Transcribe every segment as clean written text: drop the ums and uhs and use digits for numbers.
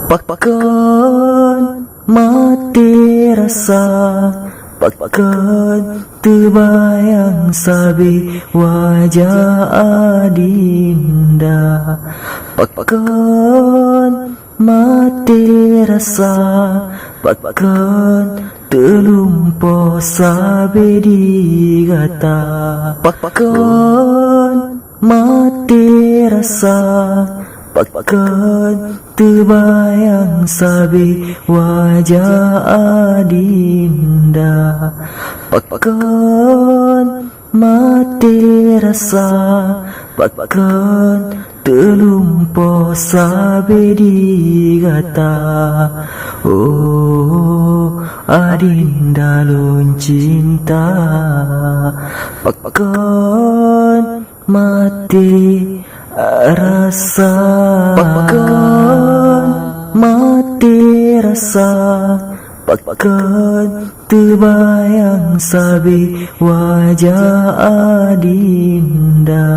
Pakkan mati rasa, pakkan terbayang sabi wajah adinda. Pakkan mati rasa, pakkan terlumpur sabi digata. Pakkan mati rasa, pakkan terbayang sabi wajah adinda. Pakkan mati rasa, pakkan terlumpur sabi digata. Oh adinda lun cinta, pakkan mati rasa, pakkan mati rasa, pakkan terbayang sabi wajah adinda.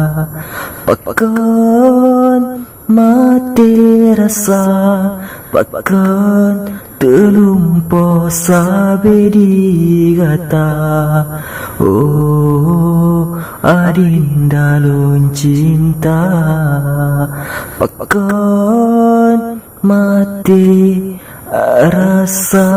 Pakkan mati rasa, pakkan terlumpur sabi digata. Oh adinda lun cinta, pakkan mati rasa.